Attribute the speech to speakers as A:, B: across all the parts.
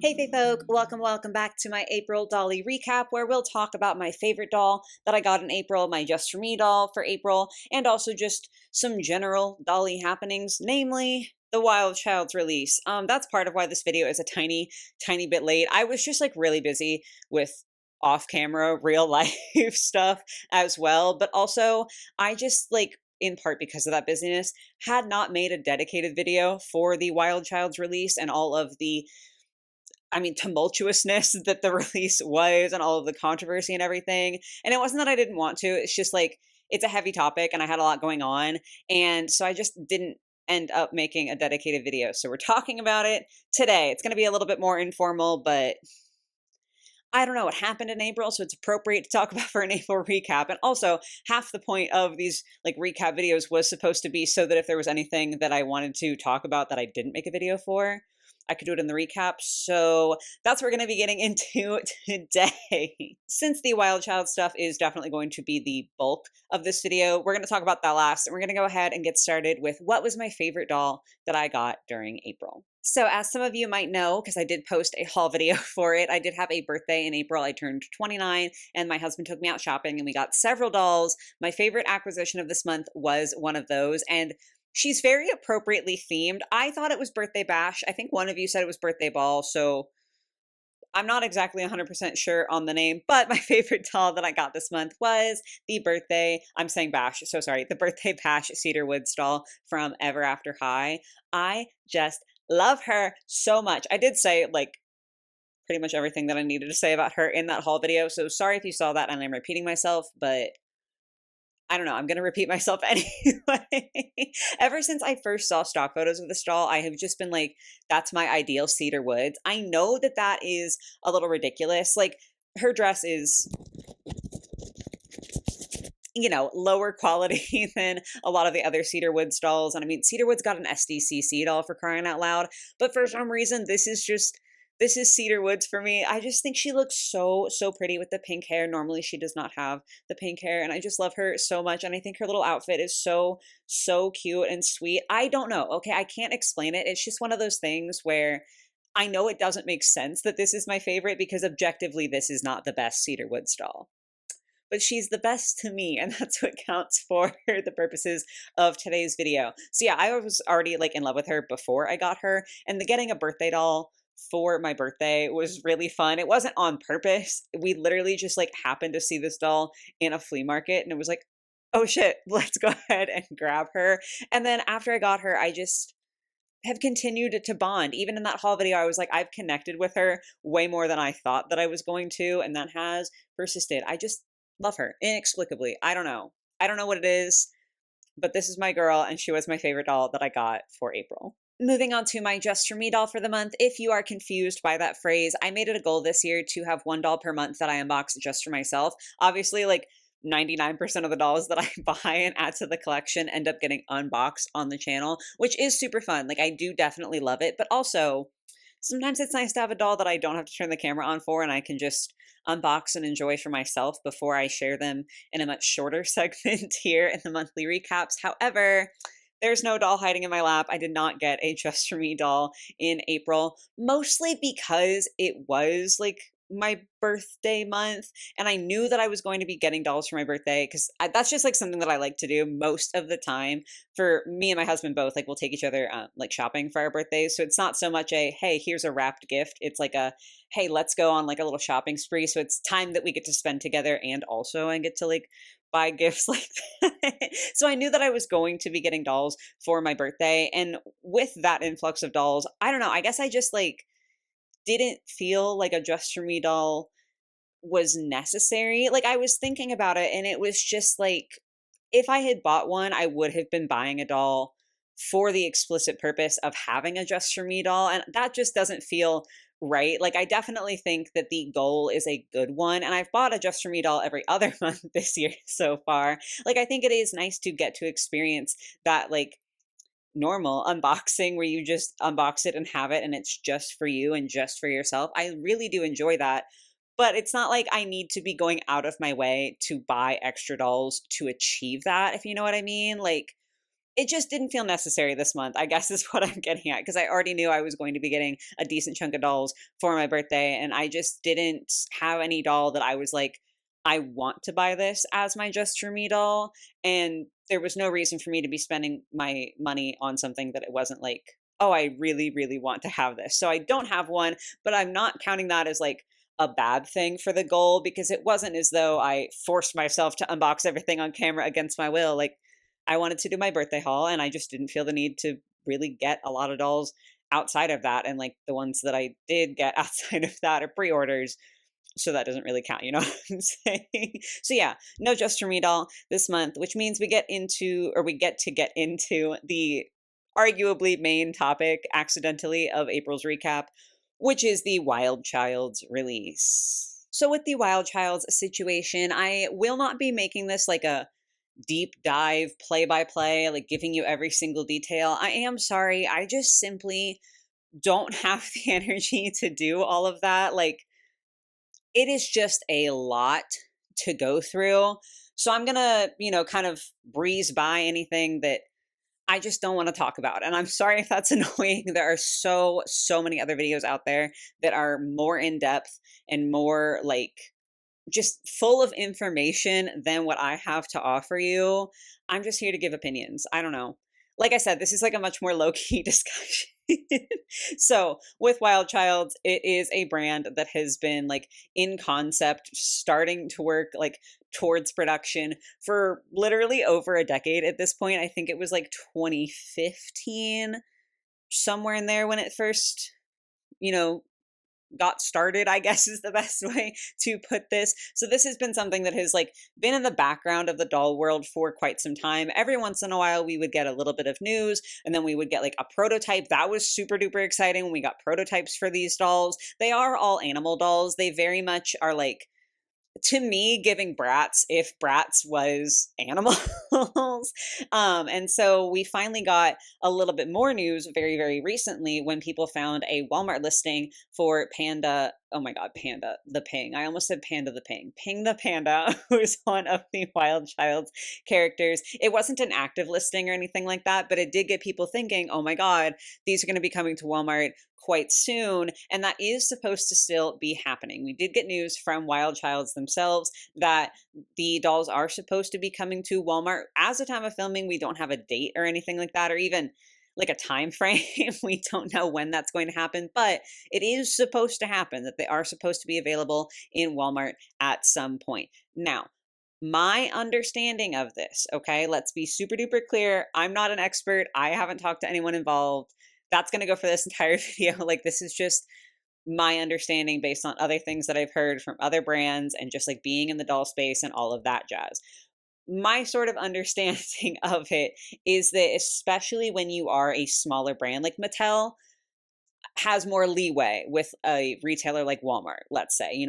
A: Hey Fae folk, welcome back to my April Dolly recap where we'll talk about my favorite doll that I got in April, my Just For Me doll for April, and also just some general Dolly happenings, namely the Wild Child's release. That's part of why this video is a tiny bit late. I was just like really busy with off-camera real life stuff as well, but also I just like in part because of that busyness, had not made a dedicated video for the Wild Child's release and all of the tumultuousness that the release was and all of the controversy and everything. And it wasn't that I didn't want to, it's just like it's a heavy topic and I had a lot going on. And so I just didn't end up making a dedicated video. So we're talking about it today. It's going to be a little bit more informal, but I don't know what happened in April, so it's appropriate to talk about for an April recap. And also, half the point of these like recap videos was supposed to be so that if there was anything that I wanted to talk about that I didn't make a video for, I could do it in the recap. So that's what we're going to be getting into today. Since the Wild Child stuff is definitely going to be the bulk of this video, we're going to talk about that last. And we're going to go ahead and get started with what was my favorite doll that I got during April. So as some of you might know, because I did post a haul video for it, I did have a birthday in April. I turned 29 and my husband took me out shopping and we got several dolls. My favorite acquisition of this month was one of those. And she's very appropriately themed. I thought it was Birthday Bash. I think one of you said it was Birthday Ball, so I'm not exactly 100% sure on the name, but my favorite doll that I got this month was the Birthday Bash Cedar Woods doll from Ever After High. I just love her so much. I did say like pretty much everything that I needed to say about her in that haul video, so sorry if you saw that and I'm repeating myself, but I don't know, I'm going to repeat myself anyway. Ever since I first saw stock photos of this doll, I have just been like, that's my ideal Cedar Woods. I know that that is a little ridiculous. Like, her dress is, lower quality than a lot of the other Cedar Woods dolls. And I mean, Cedar Woods got an SDCC doll for crying out loud. But for some reason, this is Cedar Woods for me. I just think she looks so pretty with the pink hair. Normally she does not have the pink hair and I just love her so much. And I think her little outfit is so cute and sweet. I don't know. Okay, I can't explain it. It's just one of those things where I know it doesn't make sense that this is my favorite because objectively this is not the best Cedar Woods doll. But she's the best to me, and that's what counts for the purposes of today's video. So yeah, I was already like in love with her before I got her, and the getting a birthday doll for my birthday was really fun. It wasn't on purpose. We literally just like happened to see this doll in a flea market, and it was like, oh shit, let's go ahead and grab her. And then after I got her, I just have continued to bond. Even in that haul video, I was like, I've connected with her way more than I thought that I was going to, and that has persisted. I just love her inexplicably. I don't know. I don't know what it is, but this is my girl and she was my favorite doll that I got for April. Moving on to my Just For Me doll for the month. If you are confused by that phrase, I made it a goal this year to have one doll per month that I unbox just for myself. Obviously, like 99% of the dolls that I buy and add to the collection end up getting unboxed on the channel, which is super fun. Like I do definitely love it, but also sometimes it's nice to have a doll that I don't have to turn the camera on for and I can just unbox and enjoy for myself before I share them in a much shorter segment here in the monthly recaps. However, there's no doll hiding in my lap. I did not get a Just For Me doll in April, mostly because it was like my birthday month and I knew that I was going to be getting dolls for my birthday because that's just like something that I like to do most of the time. For me and my husband both, like we'll take each other like shopping for our birthdays, so it's not so much a hey, here's a wrapped gift. It's like a hey, let's go on like a little shopping spree, so it's time that we get to spend together and also I get to like buy gifts like that. So I knew that I was going to be getting dolls for my birthday, and with that influx of dolls, I don't know, I guess I just like didn't feel like a Just For Me doll was necessary. Like I was thinking about it and it was just like, if I had bought one, I would have been buying a doll for the explicit purpose of having a Just For Me doll. And that just doesn't feel right. Like I definitely think that the goal is a good one. And I've bought a Just For Me doll every other month this year so far. Like I think it is nice to get to experience that like normal unboxing where you just unbox it and have it and it's just for you and just for yourself. I really do enjoy that. But it's not like I need to be going out of my way to buy extra dolls to achieve that, if you know what I mean. Like it just didn't feel necessary this month, I guess is what I'm getting at, because I already knew I was going to be getting a decent chunk of dolls for my birthday, and I just didn't have any doll that I was like, I want to buy this as my just for me doll. And there was no reason for me to be spending my money on something that it wasn't like, oh, I really, really want to have this. So I don't have one, but I'm not counting that as like a bad thing for the goal, because it wasn't as though I forced myself to unbox everything on camera against my will. Like, I wanted to do my birthday haul and I just didn't feel the need to really get a lot of dolls outside of that. And like the ones that I did get outside of that are pre-orders. So that doesn't really count, you know what I'm saying? So yeah, no just for me doll this month, which means we get to get into the arguably main topic accidentally of April's recap, which is the Wild Child's release. So with the Wild Child's situation, I will not be making this like a deep dive play by play, like giving you every single detail. I am sorry. I just simply don't have the energy to do all of that. Like, it is just a lot to go through. So I'm going to, kind of breeze by anything that I just don't want to talk about. And I'm sorry if that's annoying. There are so many other videos out there that are more in depth and more like just full of information than what I have to offer you. I'm just here to give opinions. I don't know. Like I said, this is like a much more low key discussion. So, with Wild Childs, it is a brand that has been like in concept, starting to work like towards production for literally over a decade at this point. I think it was like 2015, somewhere in there when it first, you know, got started, I guess is the best way to put this. So this has been something that has like been in the background of the doll world for quite some time. Every once in a while we would get a little bit of news, and then we would get like a prototype. That was super duper exciting when we got prototypes for these dolls. They are all animal dolls. They very much are like, to me, giving Bratz if Bratz was animals. And so we finally got a little bit more news very, very recently when people found a Walmart listing for Panda. Oh my God, Panda the Ping. I almost said Panda the Ping. Ping the Panda, who's one of the Wild Child's characters. It wasn't an active listing or anything like that, but it did get people thinking, oh my God, these are going to be coming to Walmart quite soon. And that is supposed to still be happening. We did get news from Wild Childs themselves that the dolls are supposed to be coming to Walmart. As the time of filming, we don't have a date or anything like that, or even like a time frame. We don't know when that's going to happen, but it is supposed to happen, that they are supposed to be available in Walmart at some point. Now, my understanding of this, okay, let's be super duper clear. I'm not an expert. I haven't talked to anyone involved. That's going to go for this entire video. Like, this is just my understanding based on other things that I've heard from other brands and just like being in the doll space and all of that jazz. My sort of understanding of it is that, especially when you are a smaller brand, like Mattel has more leeway with a retailer like Walmart, let's say.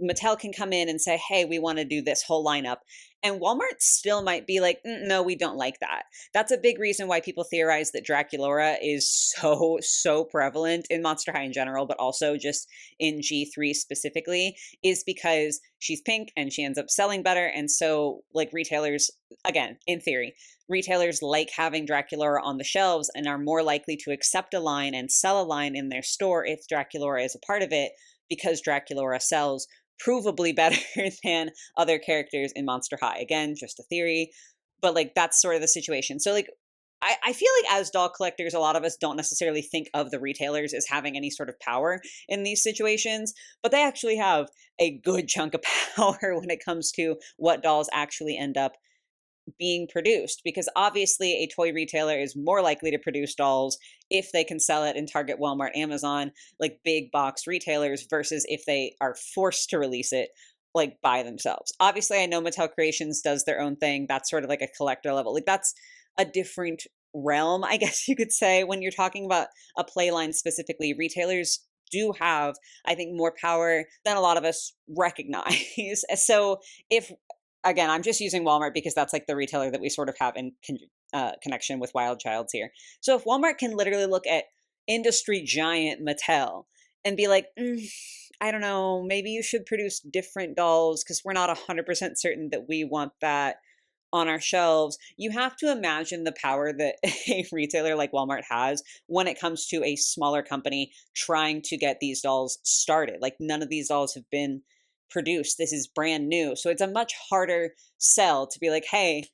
A: Mattel can come in and say, hey, we want to do this whole lineup. And Walmart still might be like, no, we don't like that. That's a big reason why people theorize that Draculaura is so prevalent in Monster High in general, but also just in G3 specifically, is because she's pink and she ends up selling better. And so, like, retailers, again, in theory, retailers like having Draculaura on the shelves and are more likely to accept a line and sell a line in their store if Draculaura is a part of it, because Draculaura sells provably better than other characters in Monster High. Again, just a theory, but like that's sort of the situation. So like I feel like as doll collectors, a lot of us don't necessarily think of the retailers as having any sort of power in these situations, but they actually have a good chunk of power when it comes to what dolls actually end up being produced, because obviously a toy retailer is more likely to produce dolls if they can sell it in Target, Walmart, Amazon, like big box retailers, versus if they are forced to release it like by themselves. Obviously, I know Mattel Creations does their own thing. That's sort of like a collector level. Like, that's a different realm, I guess you could say. When you're talking about a play line specifically, retailers do have, I think, more power than a lot of us recognize. So if, again, I'm just using Walmart because that's like the retailer that we sort of have in connection with Wild Childs here. So if Walmart can literally look at industry giant Mattel and be like, I don't know, maybe you should produce different dolls because we're not 100% certain that we want that. on our shelves, you have to imagine the power that a retailer like Walmart has when it comes to a smaller company trying to get these dolls started. Like, none of these dolls have been produced. This is brand new. So it's a much harder sell to be like, hey,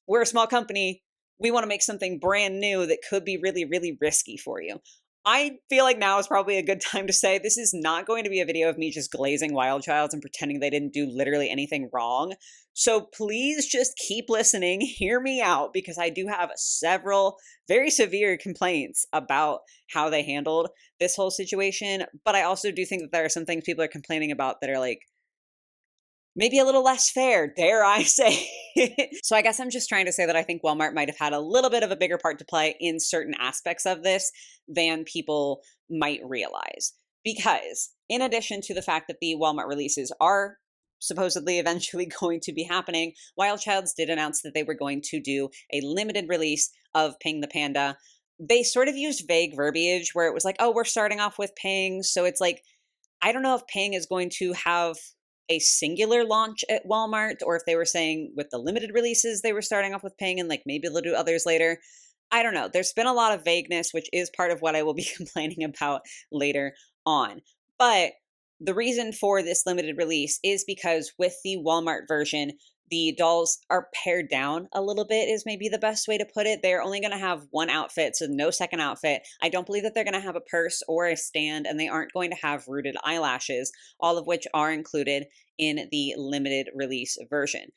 A: we're a small company. We want to make something brand new that could be really, really risky for you. I feel like now is probably a good time to say this is not going to be a video of me just glazing Wild Childs and pretending they didn't do literally anything wrong. So please just keep listening, hear me out, because I do have several very severe complaints about how they handled this whole situation. But I also do think that there are some things people are complaining about that are like, maybe a little less fair, dare I say. So I guess I'm just trying to say that I think Walmart might have had a little bit of a bigger part to play in certain aspects of this than people might realize. Because in addition to the fact that the Walmart releases are supposedly eventually going to be happening, Wild Childs did announce that they were going to do a limited release of Ping the Panda. They sort of used vague verbiage where it was like, oh, we're starting off with Ping. So it's like, I don't know if Ping is going to have a singular launch at Walmart, or if they were saying with the limited releases they were starting off with Ping and like maybe they'll do others later. I don't know. There's been a lot of vagueness, which is part of what I will be complaining about later on. But the reason for this limited release is because with the Walmart version, the dolls are pared down a little bit, is maybe the best way to put it. They're only going to have one outfit, so no second outfit. I don't believe that they're going to have a purse or a stand, and they aren't going to have rooted eyelashes, all of which are included in the limited release version.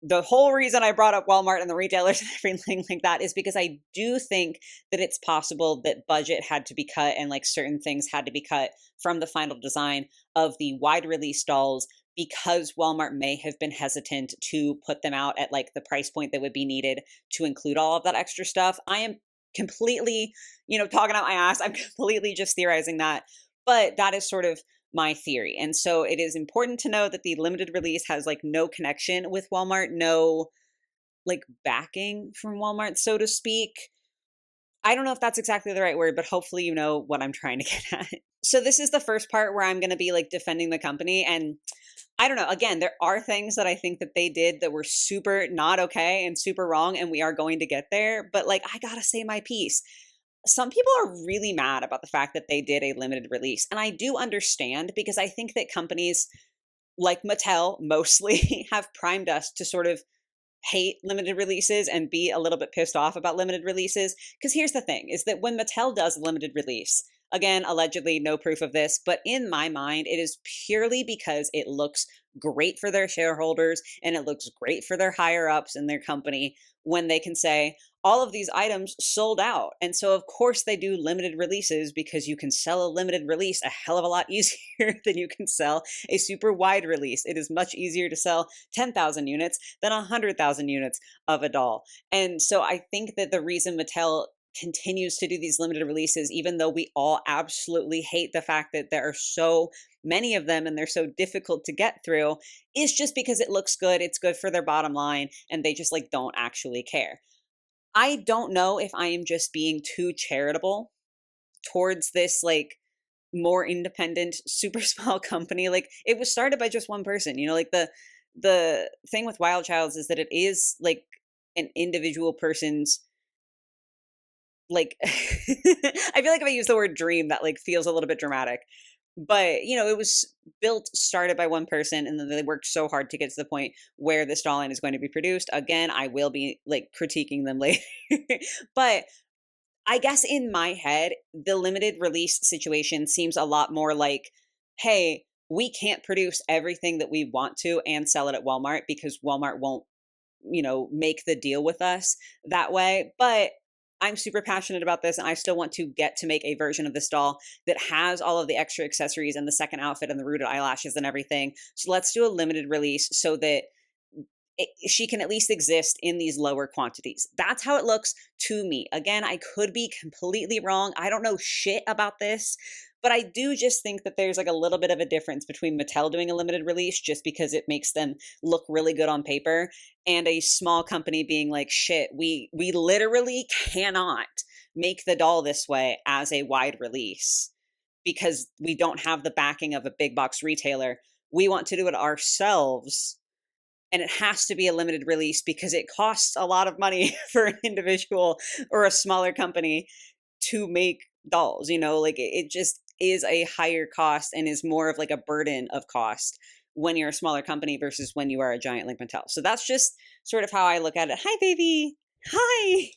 A: The whole reason I brought up Walmart and the retailers and everything like that is because I do think that it's possible that budget had to be cut and like certain things had to be cut from the final design of the wide release dolls, because Walmart may have been hesitant to put them out at like the price point that would be needed to include all of that extra stuff. I am completely, talking out my ass. I'm completely just theorizing that, but that is sort of my theory. And so it is important to know that the limited release has like no connection with Walmart, no like backing from Walmart, so to speak. I don't know if that's exactly the right word, but hopefully you know what I'm trying to get at. So this is the first part where I'm going to be like defending the company. And I don't know, again, there are things that I think that they did that were super not okay and super wrong, and we are going to get there. But like, I gotta say my piece. Some people are really mad about the fact that they did a limited release. And I do understand, because I think that companies like Mattel mostly have primed us to sort of hate limited releases and be a little bit pissed off about limited releases. Because here's the thing, is that when Mattel does a limited release, again, allegedly no proof of this, but in my mind, it is purely because it looks great for their shareholders and it looks great for their higher ups in their company when they can say, all of these items sold out. And so, of course, they do limited releases, because you can sell a limited release a hell of a lot easier than you can sell a super wide release. It is much easier to sell 10,000 units than 100,000 units of a doll. And so I think that the reason Mattel continues to do these limited releases, even though we all absolutely hate the fact that there are so many of them and they're so difficult to get through, is just because it looks good, it's good for their bottom line, and they just like don't actually care. I don't know if I am just being too charitable towards this like more independent, super small company. Like, it was started by just one person, like the thing with Wild Childs is that it is like an individual person's like I feel like if I use the word dream, that like feels a little bit dramatic. But it was started by one person, and then they worked so hard to get to the point where this doll line is going to be produced. Again, I will be like critiquing them later. But I guess in my head, the limited release situation seems a lot more like, hey, we can't produce everything that we want to and sell it at Walmart because Walmart won't, make the deal with us that way. But I'm super passionate about this, and I still want to get to make a version of this doll that has all of the extra accessories and the second outfit and the rooted eyelashes and everything. So let's do a limited release so that she can at least exist in these lower quantities. That's how it looks to me. Again, I could be completely wrong. I don't know shit about this, but I do just think that there's like a little bit of a difference between Mattel doing a limited release just because it makes them look really good on paper, and a small company being like, shit, we literally cannot make the doll this way as a wide release because we don't have the backing of a big box retailer. We want to do it ourselves. and it has to be a limited release because it costs a lot of money for an individual or a smaller company to make dolls, like it just is a higher cost and is more of like a burden of cost when you're a smaller company versus when you are a giant like Mattel. So that's just sort of how I look at it. Hi, baby. Hi.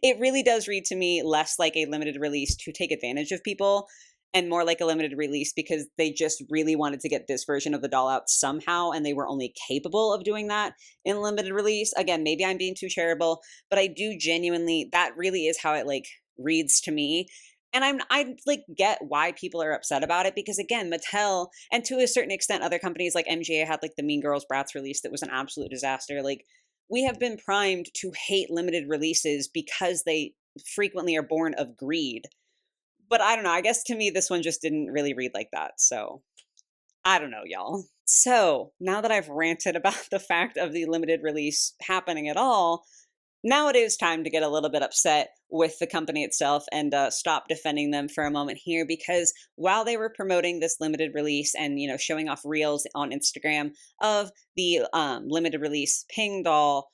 A: It really does read to me less like a limited release to take advantage of people and more like a limited release because they just really wanted to get this version of the doll out somehow and they were only capable of doing that in limited release. Again, maybe I'm being too charitable, but I do genuinely, that really is how it like reads to me. And I like get why people are upset about it because again, Mattel and to a certain extent other companies like MGA had like the Mean Girls Bratz release that was an absolute disaster. Like we have been primed to hate limited releases because they frequently are born of greed. But I don't know, I guess to me this one just didn't really read like that. So I don't know, y'all. So now that I've ranted about the fact of the limited release happening at all, now it is time to get a little bit upset with the company itself and stop defending them for a moment here because while they were promoting this limited release and showing off reels on Instagram of the limited release Ping doll,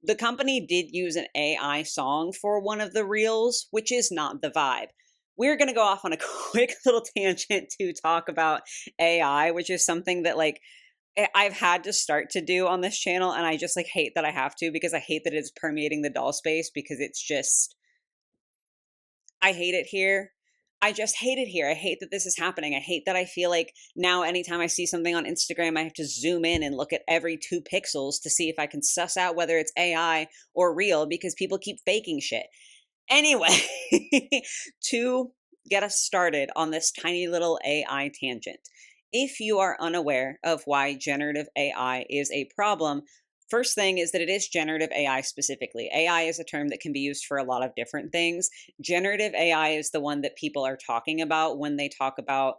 A: the company did use an AI song for one of the reels, which is not the vibe. We're going to go off on a quick little tangent to talk about AI, which is something that like I've had to start to do on this channel, and I just like hate that I have to because I hate that it's permeating the doll space because it's just I hate it here. I just hate it here. I hate that this is happening. I hate that I feel like now anytime I see something on Instagram, I have to zoom in and look at every 2 pixels to see if I can suss out whether it's AI or real because people keep faking shit. Anyway, to get us started on this tiny little AI tangent, if you are unaware of why generative AI is a problem, first thing is that it is generative AI specifically. AI is a term that can be used for a lot of different things. Generative AI is the one that people are talking about when they talk about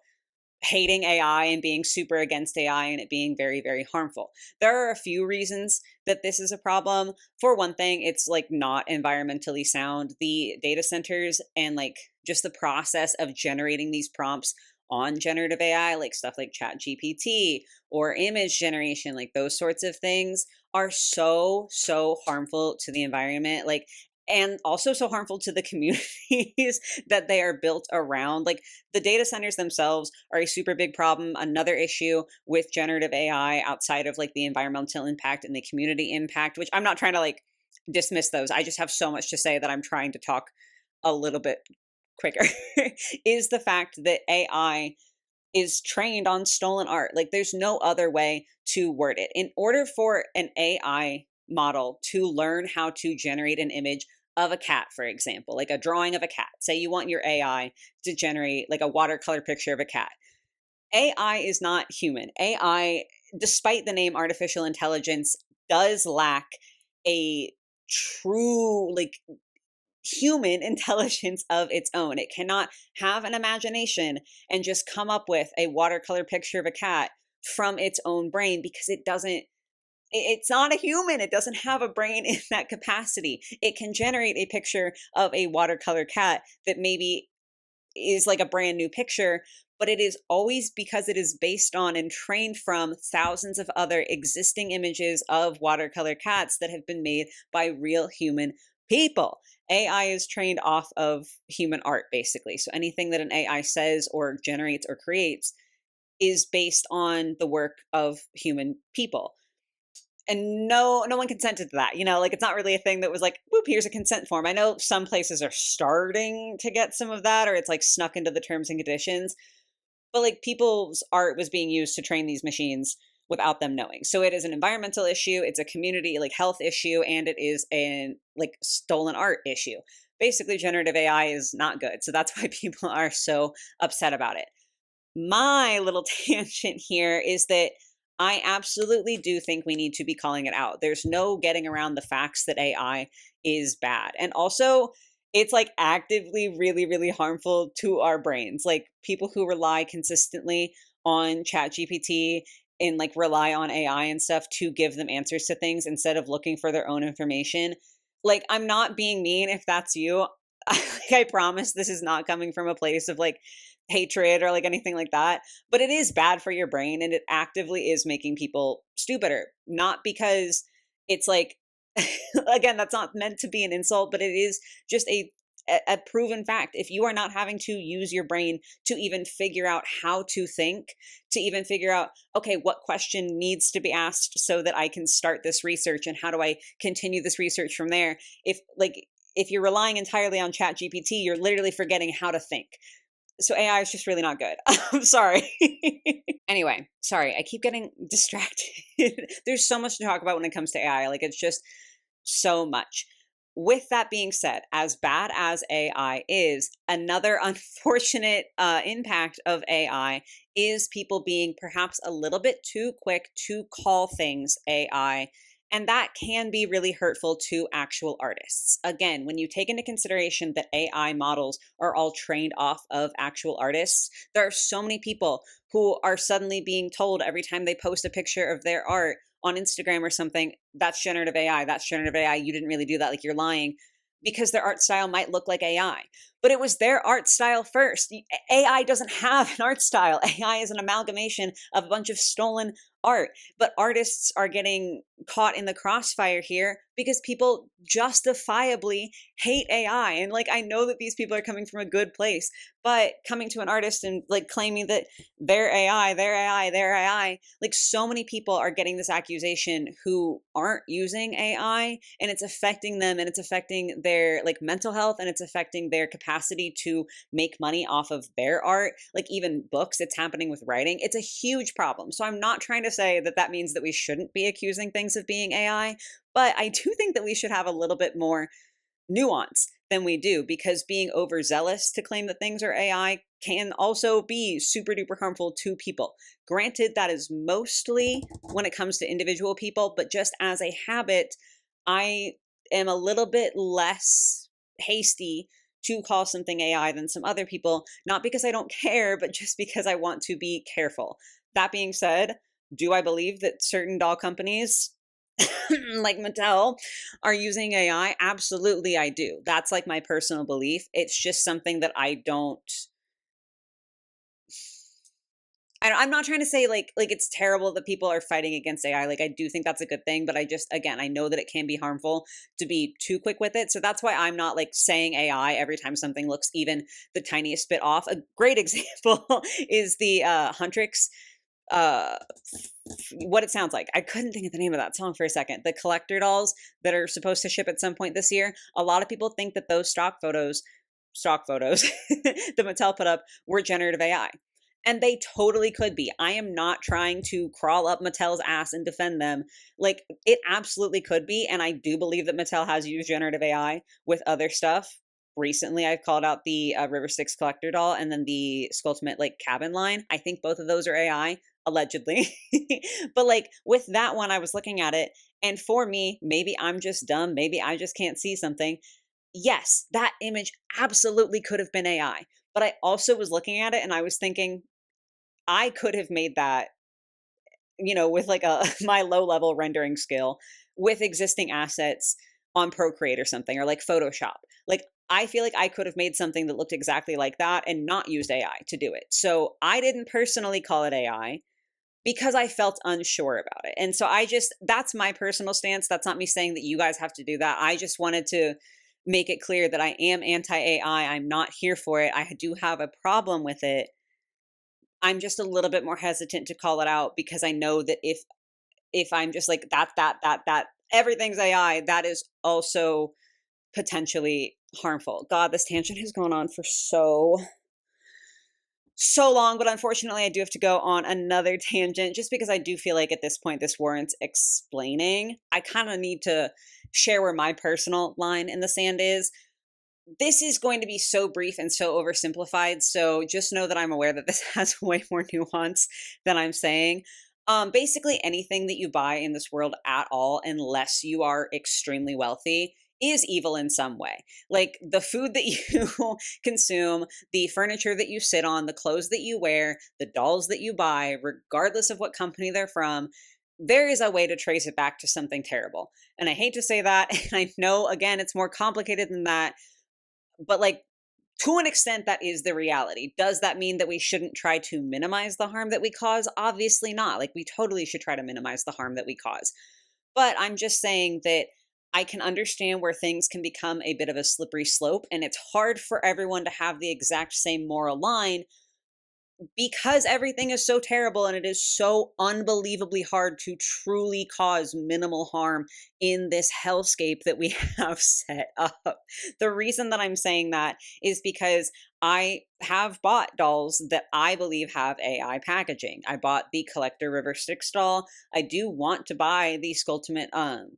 A: hating AI and being super against AI and it being very, very harmful. There are a few reasons that this is a problem. For one thing, it's like not environmentally sound. The data centers and like just the process of generating these prompts on generative AI, like stuff like Chat GPT or image generation, like those sorts of things are so, so harmful to the environment. Like, and also so harmful to the communities that they are built around. Like the data centers themselves are a super big problem. Another issue with generative AI outside of like the environmental impact and the community impact, which I'm not trying to like dismiss those. I just have so much to say that I'm trying to talk a little bit quicker, is the fact that AI is trained on stolen art. Like there's no other way to word it. In order for an AI model to learn how to generate an image of a cat, for example, like a drawing of a cat, say you want your AI to generate like a watercolor picture of a cat. AI is not human. AI, despite the name artificial intelligence, does lack a true like human intelligence of its own. It cannot have an imagination and just come up with a watercolor picture of a cat from its own brain because it doesn't, it's not a human. It doesn't have a brain in that capacity. It can generate a picture of a watercolor cat that maybe is like a brand new picture, but it is always because it is based on and trained from thousands of other existing images of watercolor cats that have been made by real human people. AI is trained off of human art, basically. So anything that an AI says or generates or creates is based on the work of human people. And no one consented to that. Like it's not really a thing that was like, whoop, here's a consent form. I know some places are starting to get some of that, or it's like snuck into the terms and conditions. But like people's art was being used to train these machines without them knowing. So it is an environmental issue, it's a community like health issue, and it is an like stolen art issue. Basically, generative AI is not good. So that's why people are so upset about it. My little tangent here is that I absolutely do think we need to be calling it out. There's no getting around the facts that AI is bad. And also, it's like actively really, really harmful to our brains. Like people who rely consistently on ChatGPT and like rely on AI and stuff to give them answers to things instead of looking for their own information. Like, I'm not being mean if that's you. I promise this is not coming from a place of like hatred or like anything like that, but it is bad for your brain and it actively is making people stupider. Not because it's like, again, that's not meant to be an insult, but it is just a proven fact. If you are not having to use your brain to even figure out how to think, to even figure out, okay, what question needs to be asked so that I can start this research and how do I continue this research from there? If you're relying entirely on Chat GPT, you're literally forgetting how to think. So AI is just really not good. I'm sorry. Anyway, sorry, I keep getting distracted. There's so much to talk about when it comes to AI. Like, it's just so much. With that being said, as bad as AI is, another unfortunate impact of AI is people being perhaps a little bit too quick to call things AI. And that can be really hurtful to actual artists. Again, when you take into consideration that AI models are all trained off of actual artists, there are so many people who are suddenly being told every time they post a picture of their art on Instagram or something, that's generative AI, that's generative AI, you didn't really do that, like you're lying, because their art style might look like AI. But it was their art style first. AI doesn't have an art style. AI is an amalgamation of a bunch of stolen art. But artists are getting caught in the crossfire here because people justifiably hate AI. And like, I know that these people are coming from a good place, but coming to an artist and like claiming that they're AI, they're AI, they're AI, like so many people are getting this accusation who aren't using AI, and it's affecting them and it's affecting their like mental health and it's affecting their capacity to make money off of their art. Like even books, it's happening with writing. It's a huge problem. So I'm not trying to say that that means that we shouldn't be accusing things of being AI, but I do think that we should have a little bit more nuance than we do, because being overzealous to claim that things are AI can also be super duper harmful to people. Granted, that is mostly when it comes to individual people, but just as a habit, I am a little bit less hasty to call something AI than some other people, not because I don't care, but just because I want to be careful. That being said, do I believe that certain doll companies like Mattel are using AI? Absolutely, I do. That's like my personal belief. It's just something that I don't. I'm not trying to say like it's terrible that people are fighting against AI. Like I do think that's a good thing, but I just again I know that it can be harmful to be too quick with it. So that's why I'm not like saying AI every time something looks even the tiniest bit off. A great example is the Huntrix uh what it sounds like. I couldn't think of the name of that song for a second. The collector dolls that are supposed to ship at some point this year. A lot of people think that those stock photos that Mattel put up were generative AI. And they totally could be. I am not trying to crawl up Mattel's ass and defend them. Like, it absolutely could be. And I do believe that Mattel has used generative AI with other stuff. Recently, I've called out the River Styx collector doll and then the Skulltimate like cabin line. I think both of those are AI, allegedly. But like with that one, I was looking at it. And for me, maybe I'm just dumb. Maybe I just can't see something. Yes, that image absolutely could have been AI. But I also was looking at it and I was thinking, I could have made that, with like a my low level rendering skill with existing assets on Procreate or something, or like Photoshop. Like I feel like I could have made something that looked exactly like that and not used AI to do it. So I didn't personally call it AI because I felt unsure about it. And so that's my personal stance. That's not me saying that you guys have to do that. I just wanted to make it clear that I am anti AI. I'm not here for it. I do have a problem with it. I'm just a little bit more hesitant to call it out because I know that if I'm just like that everything's AI, that is also potentially harmful. God, this tangent has gone on for so long, but unfortunately I do have to go on another tangent just because I do feel like at this point this warrants explaining. I kind of need to share where my personal line in the sand is. This is going to be so brief and so oversimplified, so just know that I'm aware that this has way more nuance than I'm saying. Basically, anything that you buy in this world at all, unless you are extremely wealthy, is evil in some way. Like the food that you consume, the furniture that you sit on, the clothes that you wear, the dolls that you buy, regardless of what company they're from, there is a way to trace it back to something terrible. And I hate to say that, and I know, again, it's more complicated than that, but like To an extent, that is the reality. Does that mean that we shouldn't try to minimize the harm that we cause? Obviously not. Like, we totally should try to minimize the harm that we cause. But I'm just saying that I can understand where things can become a bit of a slippery slope, and it's hard for everyone to have the exact same moral line because everything is so terrible and it is so unbelievably hard to truly cause minimal harm in this hellscape that we have set up. The reason that I'm saying that is because I have bought dolls that I believe have AI packaging. I bought the Collector River Styx doll. I do want to buy the Skulltimate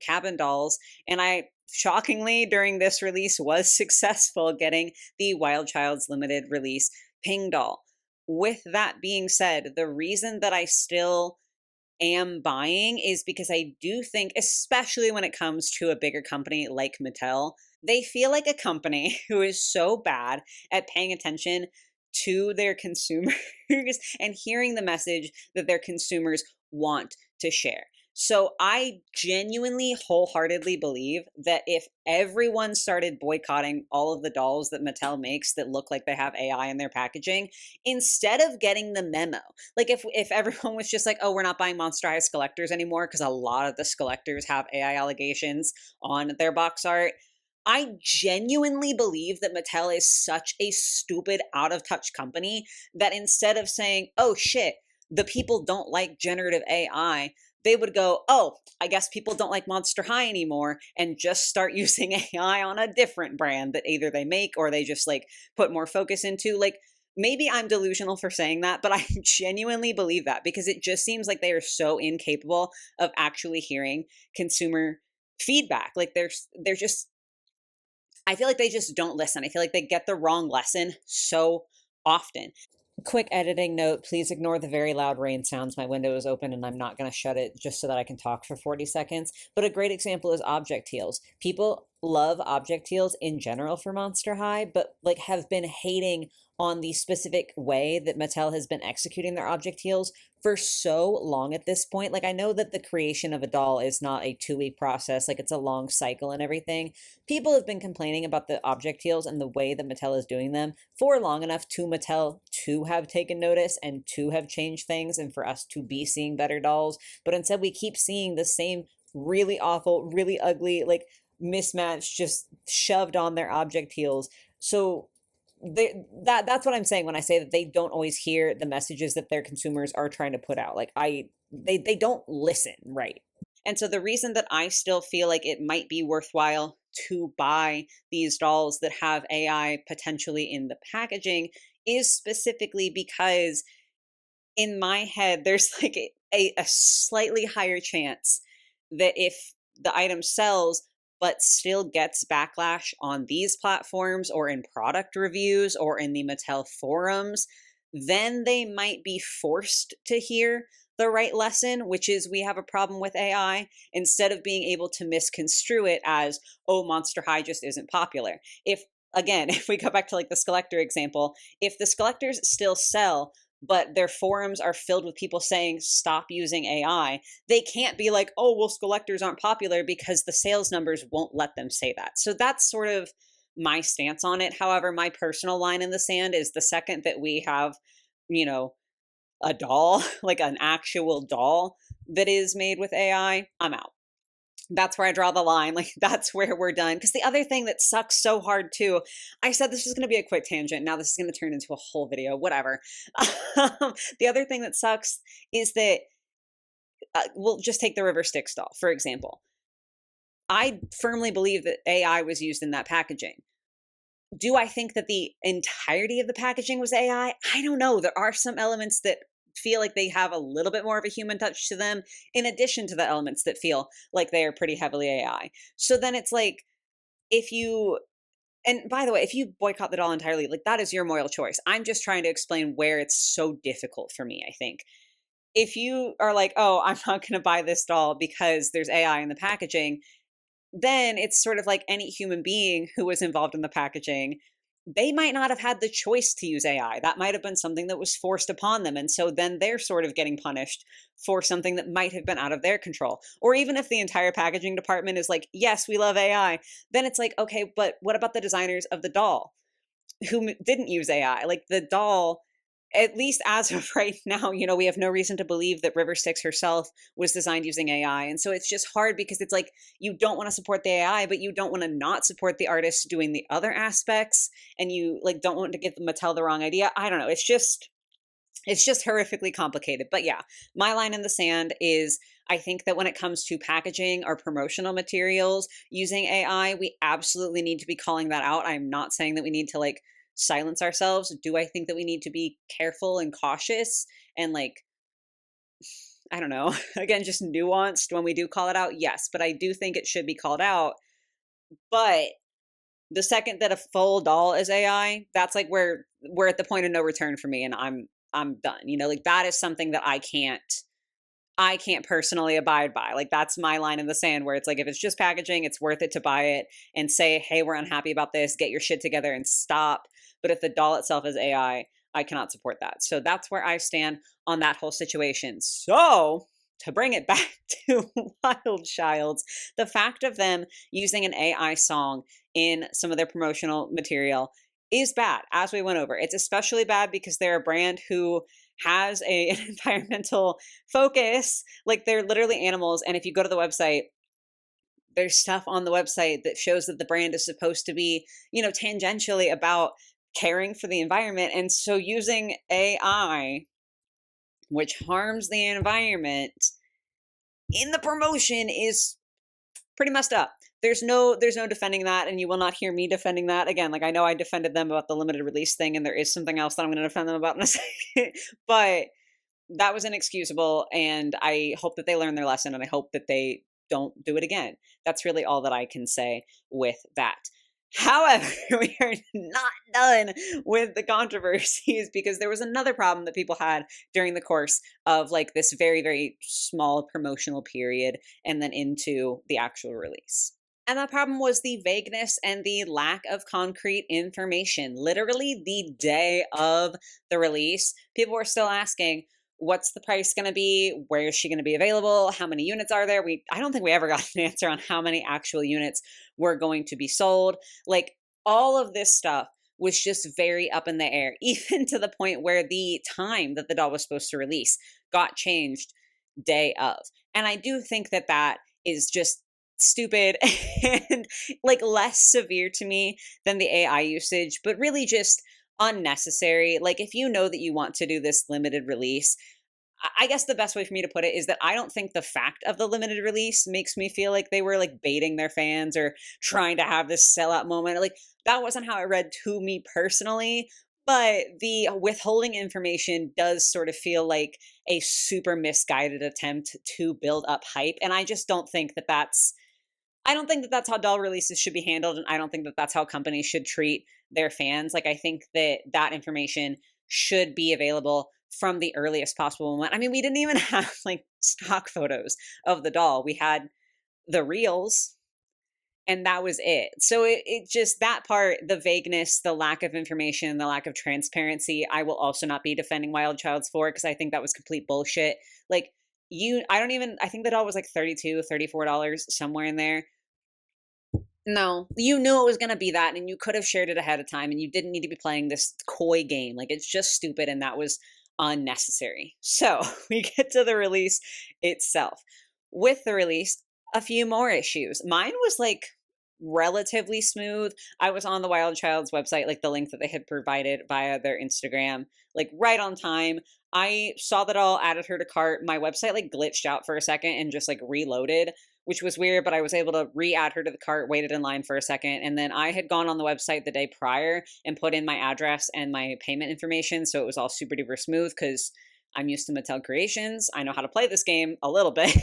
A: cabin dolls, and I shockingly during this release was successful getting the Wild Child's limited release Ping doll. With that being said, the reason that I still am buying is because I do think, especially when it comes to a bigger company like Mattel, they feel like a company who is so bad at paying attention to their consumers and hearing the message that their consumers want to share. So I genuinely, wholeheartedly believe that if everyone started boycotting all of the dolls that Mattel makes that look like they have AI in their packaging, instead of getting the memo, like if everyone was just like, oh, we're not buying Monster High Skelectors anymore because a lot of the Skelectors have AI allegations on their box art, I genuinely believe that Mattel is such a stupid, out of touch company that instead of saying, oh shit, the people don't like generative AI, they would go, oh, I guess people don't like Monster High anymore, and just start using AI on a different brand that either they make or they just like put more focus into. Like, maybe I'm delusional for saying that, but I genuinely believe that because it just seems like they are so incapable of actually hearing consumer feedback. Like they're just, I feel like they just don't listen. I feel like they get the wrong lesson so often. Quick editing note, please ignore the very loud rain sounds. My window is open and I'm not going to shut it just so that I can talk for 40 seconds. But a great example is object heals. People love object heals in general for Monster High, but like have been hating on the specific way that Mattel has been executing their object heals for so long at this point. Like, I know that the creation of a doll is not a 2-week process, like it's a long cycle and everything. People have been complaining about the object heals and the way that Mattel is doing them for long enough to Mattel to have taken notice and to have changed things and for us to be seeing better dolls. But instead we keep seeing the same really awful, really ugly, like mismatched, just shoved on their object heals. So that's what I'm saying when I say that they don't always hear the messages that their consumers are trying to put out. Like they don't listen, right? And so the reason that I still feel like it might be worthwhile to buy these dolls that have AI potentially in the packaging is specifically because in my head there's like a slightly higher chance that if the item sells but still gets backlash on these platforms or in product reviews or in the Mattel forums, then they might be forced to hear the right lesson, which is we have a problem with AI, instead of being able to misconstrue it as, oh, Monster High just isn't popular. If, again, if we go back to like the Skelector example, if the Skelectors still sell, but their forums are filled with people saying stop using AI, they can't be like, oh, well, Skelectors aren't popular because the sales numbers won't let them say that. So that's sort of my stance on it. However, my personal line in the sand is the second that we have, you know, a doll, like an actual doll that is made with AI, I'm out. That's where I draw the line. Like, that's where we're done. Because the other thing that sucks so hard too, I said this was going to be a quick tangent. Now this is going to turn into a whole video, whatever. The other thing that sucks is that, we'll just take the River Styx doll, for example. I firmly believe that AI was used in that packaging. Do I think that the entirety of the packaging was AI? I don't know. There are some elements that feel like they have a little bit more of a human touch to them, in addition to the elements that feel like they are pretty heavily AI. So then it's like, if you, and by the way, if you boycott the doll entirely, like that is your moral choice. I'm just trying to explain where it's so difficult for me, I think. If you are like, oh, I'm not going to buy this doll because there's AI in the packaging, then it's sort of like any human being who was involved in the packaging. They might not have had the choice to use AI. That might have been something that was forced upon them. And so then they're sort of getting punished for something that might have been out of their control. Or even if the entire packaging department is like, yes, we love AI, then it's like, okay, but what about the designers of the doll? who didn't use AI. Like the doll, at least as of right now, we have no reason to believe that River Styx herself was designed using AI. And so it's just hard because it's like you don't want to support the AI, but you don't want to not support the artists doing the other aspects, and you like don't want to give Mattel the wrong idea. I don't know. It's just horrifically complicated. But yeah, my line in the sand is I think that when it comes to packaging or promotional materials using AI, we absolutely need to be calling that out. I'm not saying that we need to like silence ourselves. Do I think that we need to be careful and cautious and like, I don't know, again, just nuanced when we do call it out? Yes, but I do think it should be called out. But the second that a full doll is AI, that's like where we're at the point of no return for me, and I'm done. Like that is something that I can't personally abide by. Like that's my line in the sand where it's like if it's just packaging, it's worth it to buy it and say, "Hey, we're unhappy about this. Get your shit together and stop." But if the doll itself is AI, I cannot support that. So that's where I stand on that whole situation. So, to bring it back to Wild Childz, the fact of them using an AI song in some of their promotional material is bad, as we went over. It's especially bad because they're a brand who has an environmental focus. Like they're literally animals. And if you go to the website, there's stuff on the website that shows that the brand is supposed to be, tangentially about caring for the environment. And so using AI, which harms the environment, in the promotion is pretty messed up. There's no defending that, and you will not hear me defending that. Again, like I know I defended them about the limited release thing, and there is something else that I'm going to defend them about in a second. But that was inexcusable, and I hope that they learn their lesson, and I hope that they don't do it again. That's really all that I can say with that. However, we are not done with the controversies because there was another problem that people had during the course of like this very, very small promotional period and then into the actual release. And that problem was the vagueness and the lack of concrete information. Literally, the day of the release, people were still asking, what's the price going to be? Where is she going to be available? How many units are there? I don't think we ever got an answer on how many actual units were going to be sold. Like all of this stuff was just very up in the air, even to the point where the time that the doll was supposed to release got changed day of. And I do think that that is just stupid and like less severe to me than the AI usage, but really just unnecessary. Like if you know that you want to do this limited release, I guess the best way for me to put it is that I don't think the fact of the limited release makes me feel like they were like baiting their fans or trying to have this sellout moment. Like that wasn't how it read to me personally, but the withholding information does sort of feel like a super misguided attempt to build up hype, and I just don't think that that's how doll releases should be handled, and I don't think that that's how companies should treat their fans. Like I think that that information should be available from the earliest possible moment. I mean, we didn't even have like stock photos of the doll. We had the reels, and that was it. So it just that part, the vagueness, the lack of information, the lack of transparency, I will also not be defending Wild Childz for, because I think that was complete bullshit. Like I think the doll was like $32, $34, somewhere in there. No, you knew it was going to be that, and you could have shared it ahead of time, and you didn't need to be playing this coy game. Like, it's just stupid, and that was unnecessary. So, we get to the release itself. With the release, a few more issues. Mine was like relatively smooth. I was on the Wild Child's website, like the link that they had provided via their Instagram, like right on time. I saw that all, added her to cart. My website like glitched out for a second and just like reloaded, which was weird, but I was able to re-add her to the cart, waited in line for a second, and then I had gone on the website the day prior and put in my address and my payment information, so it was all super duper smooth because I'm used to Mattel Creations. I know how to play this game a little bit.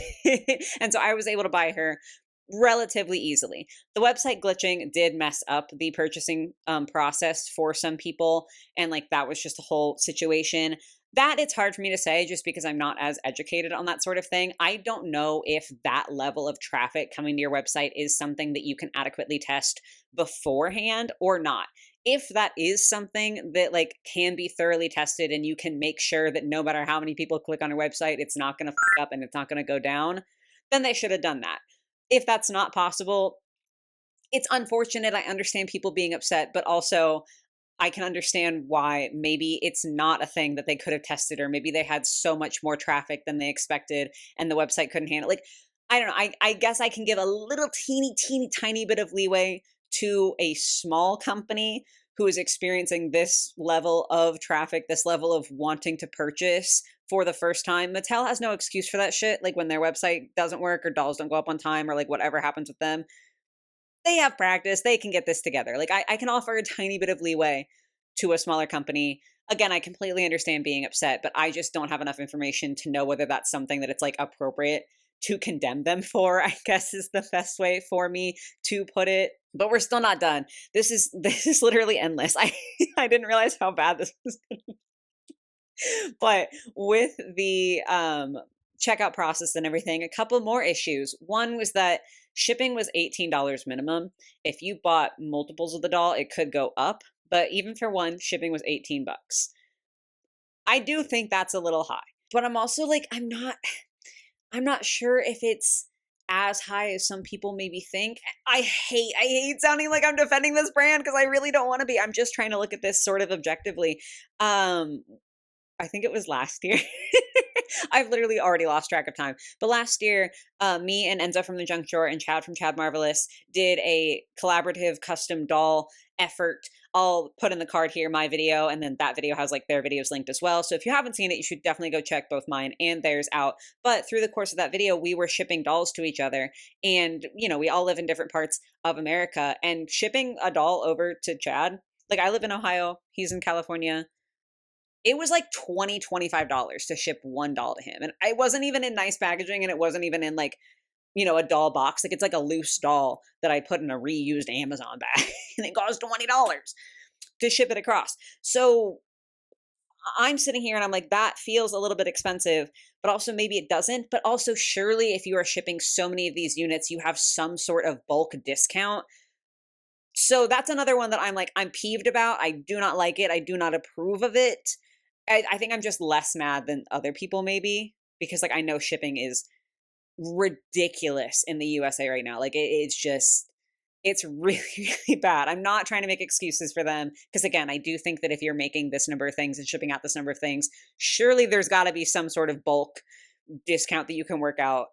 A: And so I was able to buy her relatively easily. The website glitching did mess up the purchasing process for some people, and like that was just a whole situation. That it's hard for me to say just because I'm not as educated on that sort of thing. I don't know if that level of traffic coming to your website is something that you can adequately test beforehand or not. If that is something that like can be thoroughly tested and you can make sure that no matter how many people click on your website, it's not going to fuck up and it's not going to go down, then they should have done that. If that's not possible, it's unfortunate. I understand people being upset, but also I can understand why maybe it's not a thing that they could have tested, or maybe they had so much more traffic than they expected and the website couldn't handle. Like, I don't know. I guess I can give a little teeny tiny bit of leeway to a small company who is experiencing this level of traffic, this level of wanting to purchase for the first time. Mattel has no excuse for that shit. Like when their website doesn't work or dolls don't go up on time or like whatever happens with them, they have practice. They can get this together. Like I can offer a tiny bit of leeway to a smaller company. Again, I completely understand being upset, but I just don't have enough information to know whether that's something that it's like appropriate to condemn them for, I guess is the best way for me to put it. But we're still not done. This is literally endless. I didn't realize how bad this was. But with the checkout process and everything, a couple more issues. One was that shipping was $18 minimum. If you bought multiples of the doll, it could go up, but even for one, shipping was 18 bucks. I do think that's a little high. But I'm also like I'm not sure if it's as high as some people maybe think. I hate sounding like I'm defending this brand because I really don't want to be. I'm just trying to look at this sort of objectively. I think it was last year. I've literally already lost track of time. But last year, me and Enzo from the Junk Drawer and Chad from Chad Marvelous did a collaborative custom doll effort. I'll put in the card here my video, and then that video has like their videos linked as well. So if you haven't seen it, you should definitely go check both mine and theirs out. But through the course of that video, we were shipping dolls to each other. And, we all live in different parts of America. And shipping a doll over to Chad, like I live in Ohio, he's in California, it was like $25 to ship one doll to him. And it wasn't even in nice packaging, and it wasn't even in like, a doll box. Like it's like a loose doll that I put in a reused Amazon bag and it cost $20 to ship it across. So I'm sitting here and I'm like, that feels a little bit expensive, but also maybe it doesn't. But also, surely if you are shipping so many of these units, you have some sort of bulk discount. So that's another one that I'm peeved about. I do not like it. I do not approve of it. I think I'm just less mad than other people maybe, because like I know shipping is ridiculous in the USA right now. Like it's really, really bad. I'm not trying to make excuses for them because again, I do think that if you're making this number of things and shipping out this number of things, surely there's got to be some sort of bulk discount that you can work out.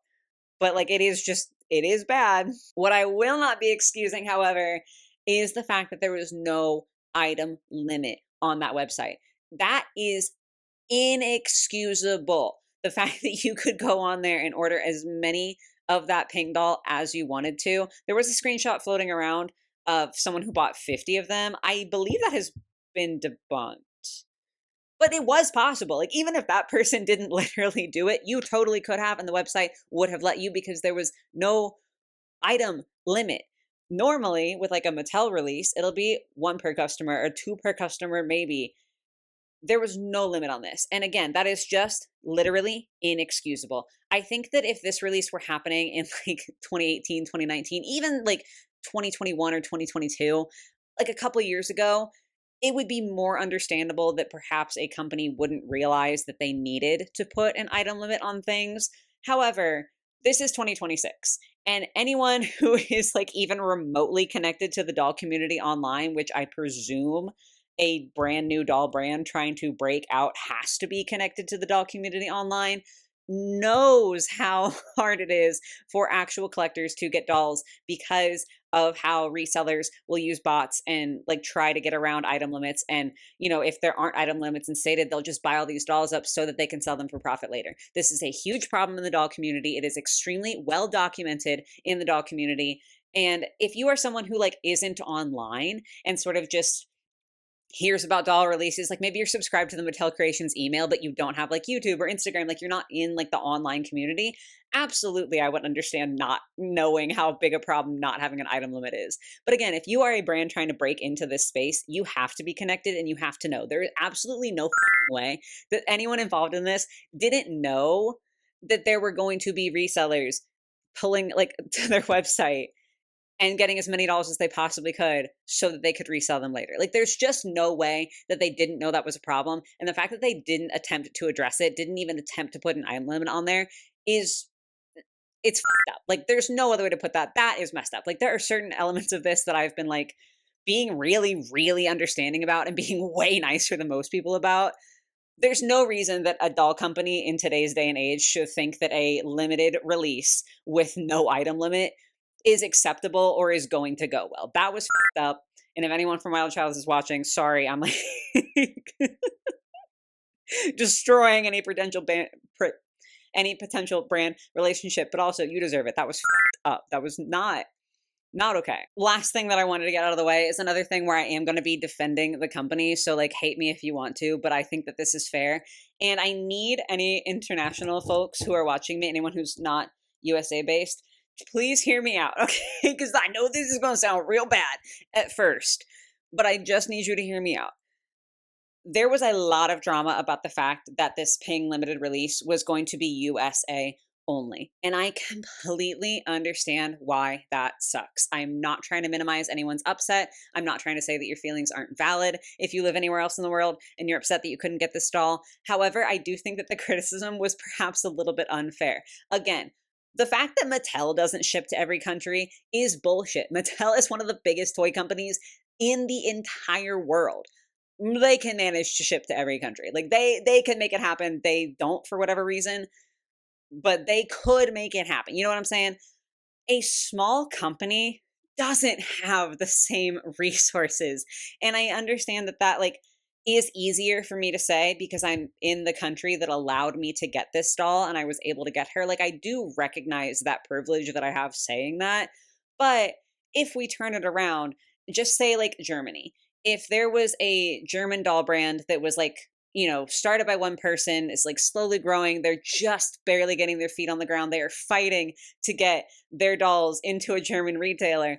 A: But like it is bad. What I will not be excusing, however, is the fact that there was no item limit on that website. That is inexcusable. The fact that you could go on there and order as many of that pink doll as you wanted to. There was a screenshot floating around of someone who bought 50 of them. I believe that has been debunked. But it was possible. Like even if that person didn't literally do it, you totally could have, and the website would have let you because there was no item limit. Normally, with like a Mattel release, it'll be one per customer or two per customer, maybe. There was no limit on this. And again, that is just literally inexcusable. I think that if this release were happening in like 2018, 2019, even like 2021 or 2022, like a couple years ago, it would be more understandable that perhaps a company wouldn't realize that they needed to put an item limit on things. However, this is 2026. And anyone who is like even remotely connected to the doll community online, which I presume a brand new doll brand trying to break out has to be connected to the doll community online, knows how hard it is for actual collectors to get dolls because of how resellers will use bots and like try to get around item limits. And, if there aren't item limits instated, they'll just buy all these dolls up so that they can sell them for profit later. This is a huge problem in the doll community. It is extremely well documented in the doll community. And if you are someone who like isn't online and sort of just hears about doll releases, like maybe you're subscribed to the Mattel Creations email, but you don't have like YouTube or Instagram, like you're not in like the online community, absolutely I would understand not knowing how big a problem not having an item limit is. But again, if you are a brand trying to break into this space, you have to be connected and you have to know. There is absolutely no fucking way that anyone involved in this didn't know that there were going to be resellers pulling like to their website and getting as many dolls as they possibly could so that they could resell them later. Like there's just no way that they didn't know that was a problem. And the fact that they didn't attempt to address it, didn't even attempt to put an item limit on there it's fucked up. Like there's no other way to put that. That is messed up. Like there are certain elements of this that I've been like being really, really understanding about and being way nicer than most people about. There's no reason that a doll company in today's day and age should think that a limited release with no item limit is acceptable or is going to go well. That was fucked up. And if anyone from Wild Childs is watching, sorry, I'm like destroying any potential brand relationship, but also you deserve it. That was fucked up. That was not okay. Last thing that I wanted to get out of the way is another thing where I am going to be defending the company. So, like, hate me if you want to, but I think that this is fair. And I need any international folks who are watching me, anyone who's not USA based, please hear me out, okay? Because I know this is going to sound real bad at first, but I just need you to hear me out. There was a lot of drama about the fact that this Ping limited release was going to be USA only. And I completely understand why that sucks. I'm not trying to minimize anyone's upset. I'm not trying to say that your feelings aren't valid if you live anywhere else in the world and you're upset that you couldn't get this doll. However, I do think that the criticism was perhaps a little bit unfair. Again, the fact that Mattel doesn't ship to every country is bullshit. Mattel is one of the biggest toy companies in the entire world. They can manage to ship to every country. Like they can make it happen. They don't for whatever reason, but they could make it happen. You know what I'm saying? A small company doesn't have the same resources. And I understand that that like is easier for me to say because I'm in the country that allowed me to get this doll and I was able to get her. Like I do recognize that privilege that I have saying that. But if we turn it around, just say like Germany. If there was a German doll brand that was like, you know, started by one person, is like slowly growing, they're just barely getting their feet on the ground, they are fighting to get their dolls into a German retailer.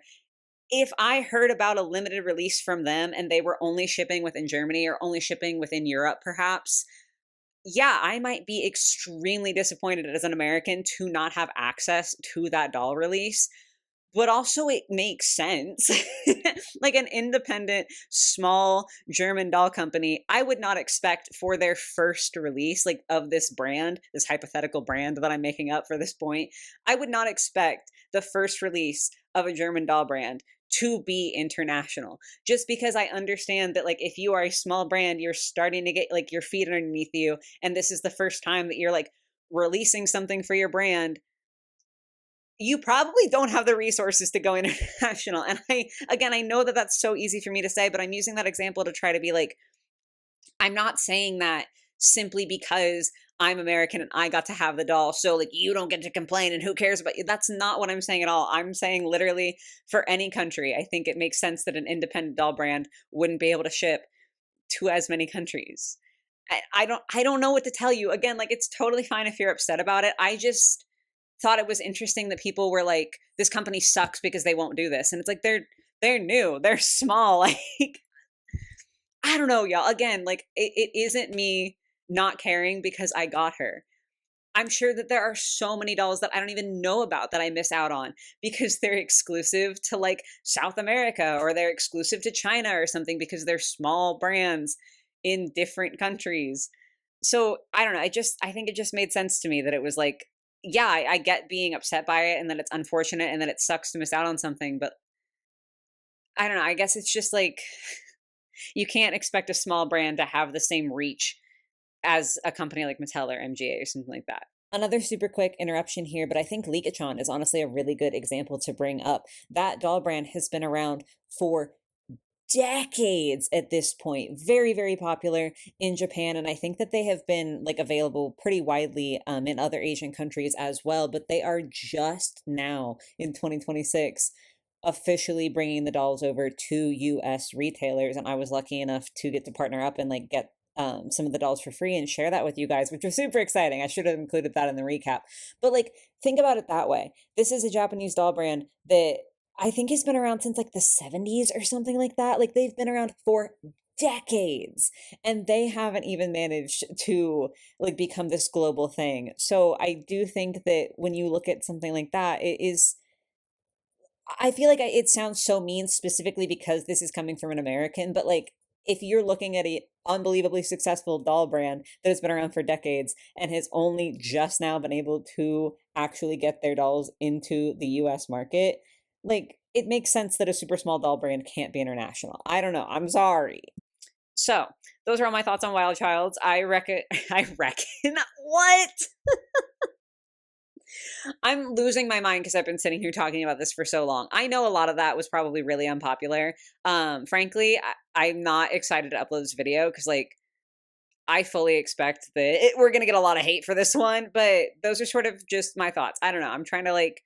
A: If I heard about a limited release from them and they were only shipping within Germany or only shipping within Europe, perhaps, yeah, I might be extremely disappointed as an American to not have access to that doll release. But also, it makes sense. Like an independent, small German doll company, I would not expect for their first release, like of this brand, this hypothetical brand that I'm making up for this point, I would not expect the first release of a German doll brand to be international. Just because I understand that, like, if you are a small brand, you're starting to get like your feet underneath you, and this is the first time that you're like releasing something for your brand, you probably don't have the resources to go international. And I know that that's so easy for me to say, but I'm using that example to try to be like, I'm not saying that simply because I'm American and I got to have the doll. So like, you don't get to complain and who cares about you. That's not what I'm saying at all. I'm saying literally for any country, I think it makes sense that an independent doll brand wouldn't be able to ship to as many countries. I don't know what to tell you. Again, like it's totally fine if you're upset about it. I just thought it was interesting that people were like, this company sucks because they won't do this. And it's like they're new, they're small. Like I don't know, y'all. Again, like it isn't me not caring because I got her. I'm sure that there are so many dolls that I don't even know about that I miss out on because they're exclusive to like South America or they're exclusive to China or something because they're small brands in different countries. So I don't know. I think it just made sense to me that it was like, yeah, I get being upset by it and that it's unfortunate and that it sucks to miss out on something, but I don't know. I guess it's just like you can't expect a small brand to have the same reach as a company like Mattel or MGA or something like that. Another super quick interruption here, but I think Leakatron is honestly a really good example to bring up. That doll brand has been around for decades at this point, very very popular in Japan, and I think that they have been like available pretty widely in other Asian countries as well, but they are just now in 2026 officially bringing the dolls over to US retailers, and I was lucky enough to get to partner up and like get some of the dolls for free and share that with you guys, which was super exciting. I should have included that in the recap, but like think about it that way. This is a Japanese doll brand that I think has been around since like the 70s or something like that. Like they've been around for decades and they haven't even managed to like become this global thing. So I do think that when you look at something like that, it is, I feel like it sounds so mean specifically because this is coming from an American, but like if you're looking at a unbelievably successful doll brand that has been around for decades and has only just now been able to actually get their dolls into the US market, like it makes sense that a super small doll brand can't be international. I don't know. I'm sorry. So those are all my thoughts on Wild Childs. I reckon. I reckon what? I'm losing my mind because I've been sitting here talking about this for so long. I know a lot of that was probably really unpopular. Frankly, I'm not excited to upload this video because, like, I fully expect that we're gonna get a lot of hate for this one. But those are sort of just my thoughts. I don't know. I'm trying to like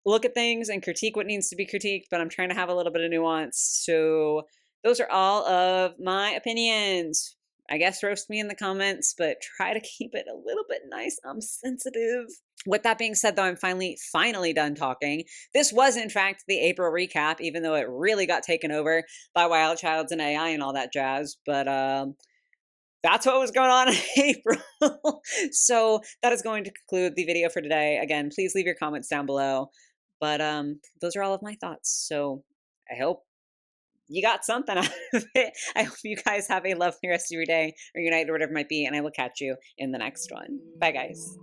A: look at things and critique what needs to be critiqued, but I'm trying to have a little bit of nuance. So those are all of my opinions. I guess roast me in the comments, but try to keep it a little bit nice. I'm sensitive. With that being said, though, I'm finally done talking. This was, in fact, the April recap, even though it really got taken over by Wild Childs and AI and all that jazz. But that's what was going on in April. So that is going to conclude the video for today. Again, please leave your comments down below. But those are all of my thoughts. So I hope you got something out of it. I hope you guys have a lovely rest of your day or your night or whatever it might be. And I will catch you in the next one. Bye, guys.